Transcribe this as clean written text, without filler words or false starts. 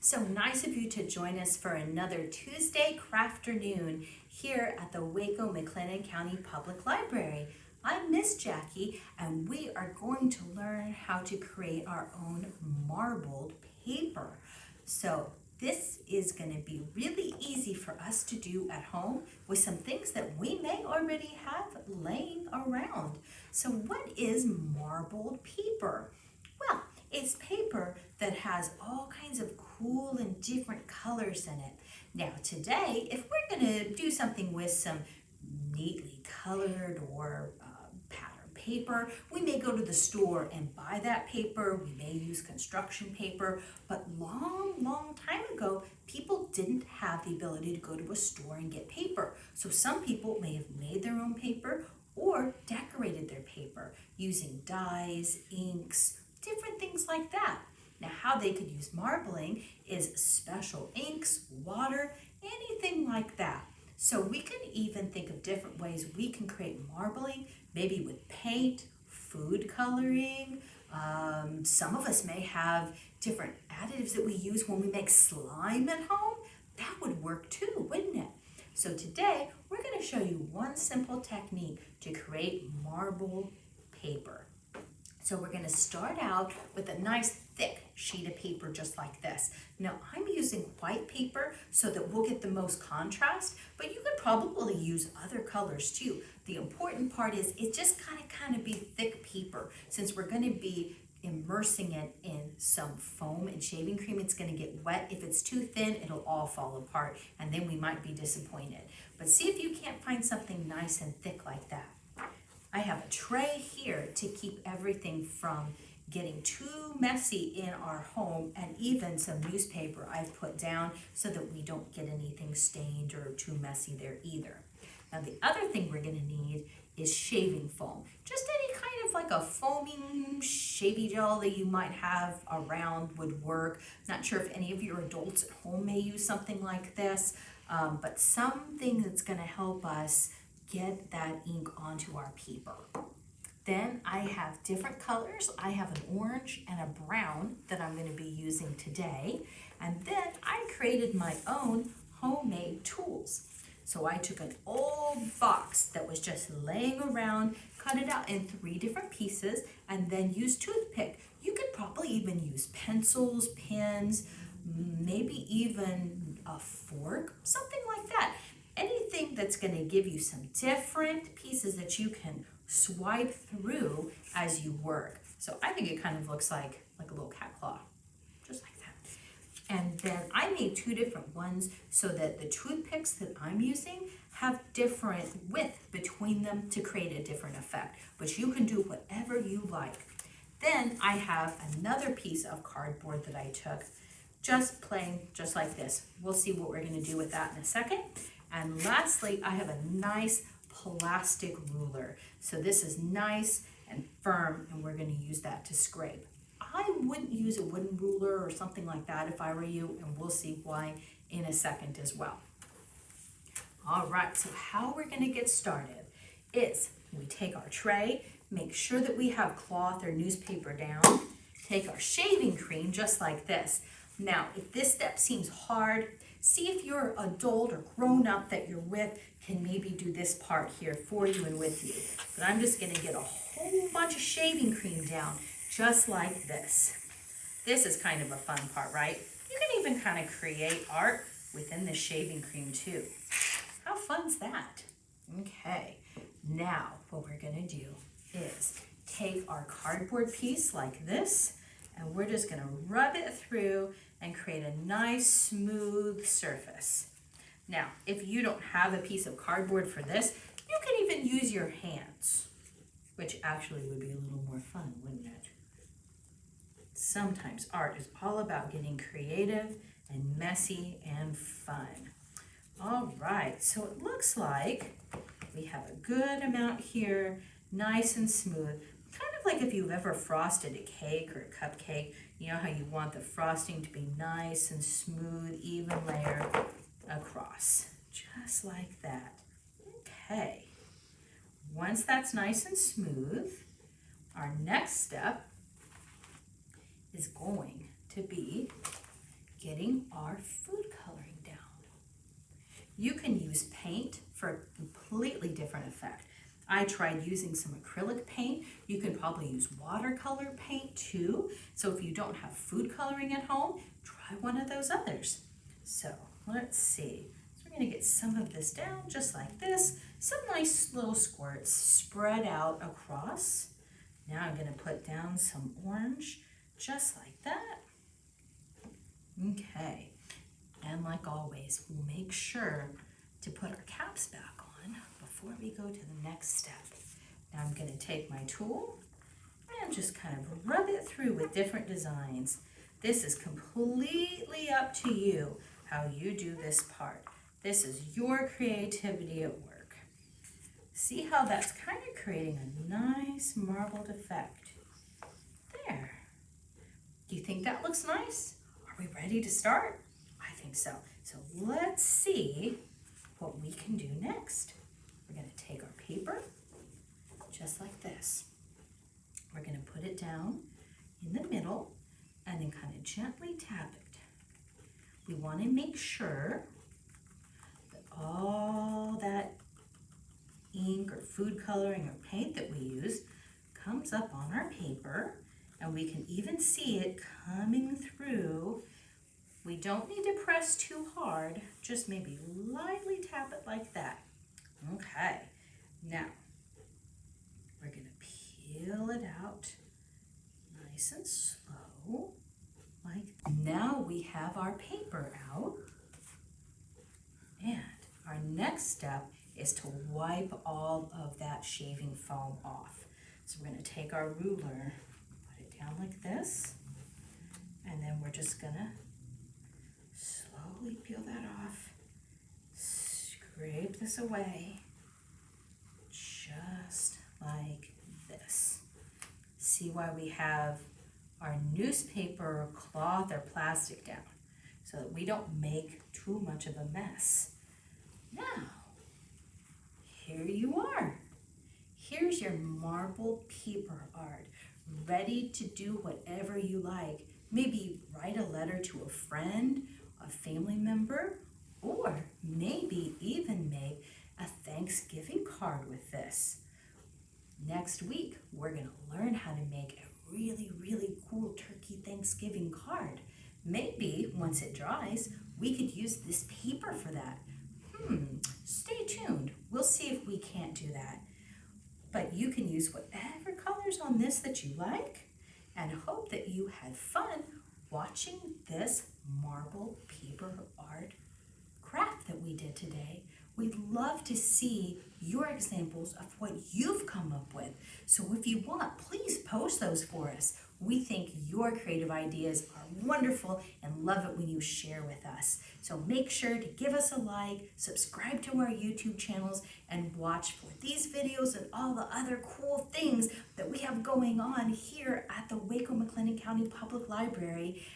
So nice of you to join us for another Tuesday Crafternoon here at the Waco McLennan County Public Library. I'm Miss Jackie, and we are going to learn how to create our own marbled paper. So this is going to be really easy for us to do at home with some things that we may already have laying around. So what is marbled paper? Well, it's paper that has all kinds of cool and different colors in it. Now today, if we're going to do something with some neatly colored or pattern paper, we may go to the store and buy that paper. We may use construction paper, but long time ago, people didn't have the ability to go to a store and get paper. So some people may have made their own paper or decorated their paper using dyes, inks, different things like that. Now how they could use marbling is special inks, water, anything like that. So we can even think of different ways we can create marbling, maybe with paint, food coloring. Some of us may have different additives that we use when we make slime at home. That would work too, wouldn't it? So today we're going to show you one simple technique to create marbled paper. So we're going to start out with a nice thick sheet of paper just like this. Now I'm using white paper so that we'll get the most contrast, but you could probably use other colors too. The important part is it just kind of be thick paper. Since we're going to be immersing it in some foam and shaving cream, it's going to get wet. If it's too thin, it'll all fall apart and then we might be disappointed. But see if you can't find something nice and thick like that. I have a tray here to keep everything from getting too messy in our home, and even some newspaper I've put down so that we don't get anything stained or too messy there either. Now the other thing we're going to need is shaving foam. Just any kind of like a foaming shaving gel that you might have around would work. Not sure if any of your adults at home may use something like this, but something that's going to help us get that ink onto our paper. Then I have different colors. I have an orange and a brown that I'm going to be using today. And then I created my own homemade tools. So I took an old box that was just laying around, cut it out in 3 different pieces, and then use toothpick. You could probably even use pencils, pens, maybe even a fork, something like that. Anything that's going to give you some different pieces that you can swipe through as you work. So I think it kind of looks like a little cat claw, just like that. And then I made 2 different ones so that the toothpicks that I'm using have different width between them to create a different effect, but you can do whatever you like. Then I have another piece of cardboard that I took, just plain, just like this. We'll see what we're going to do with that in a second. And lastly, I have a nice plastic ruler. So this is nice and firm, and we're going to use that to scrape. I wouldn't use a wooden ruler or something like that if I were you, and we'll see why in a second as well. All right, so how we're going to get started is we take our tray, make sure that we have cloth or newspaper down, take our shaving cream just like this. Now, if this step seems hard, see if your adult or grown up that you're with can maybe do this part here for you and with you. But I'm just going to get a whole bunch of shaving cream down just like this. This is kind of a fun part, right? You can even kind of create art within the shaving cream too. How fun's that? Okay, now what we're going to do is take our cardboard piece like this, and we're just going to rub it through and create a nice smooth surface. Now, if you don't have a piece of cardboard for this, you can even use your hands, which actually would be a little more fun, wouldn't it? Sometimes art is all about getting creative and messy and fun. All right, so it looks like we have a good amount here, nice and smooth. Kind of like if you've ever frosted a cake or a cupcake, you know how you want the frosting to be nice and smooth, even layer across, just like that. Okay, once that's nice and smooth, our next step is going to be getting our food coloring down. You can use paint for a completely different effect. I tried using some acrylic paint. You can probably use watercolor paint too. So if you don't have food coloring at home, try one of those others. So let's see. So we're going to get some of this down just like this. Some nice little squirts spread out across. Now I'm going to put down some orange just like that. Okay. And like always, we'll make sure to put our caps back on before we go to the next step. Now I'm going to take my tool and just kind of rub it through with different designs. This is completely up to you how you do this part. This is your creativity at work. See how that's kind of creating a nice marbled effect. There. Do you think that looks nice? Are we ready to start? I think so. So let's see what we can do next. We're going to take our paper, just like this. We're going to put it down in the middle and then kind of gently tap it. We want to make sure that all that ink or food coloring or paint that we use comes up on our paper, and we can even see it coming through. We don't need to press too hard, just maybe lightly tap it like that. Okay, now we're going to peel it out nice and slow. Now we have our paper out, and our next step is to wipe all of that shaving foam off. So we're going to take our ruler, put it down like this, and then we're just going to slowly peel that off. Scrape this away, just like this. See why we have our newspaper or cloth or plastic down, so that we don't make too much of a mess. Now, here you are. Here's your marble paper art, ready to do whatever you like. Maybe write a letter to a friend, a family member, or maybe even make a Thanksgiving card with this. Next week, we're going to learn how to make a really cool turkey Thanksgiving card. Maybe once it dries, we could use this paper for that. Stay tuned. We'll see if we can't do that. But you can use whatever colors on this that you like, and hope that you had fun watching this marble paper art craft that we did today. We'd love to see your examples of what you've come up with. So if you want, please post those for us. We think your creative ideas are wonderful and love it when you share with us. So make sure to give us a like, subscribe to our YouTube channels, and watch for these videos and all the other cool things that we have going on here at the Waco-McLennan County Public Library.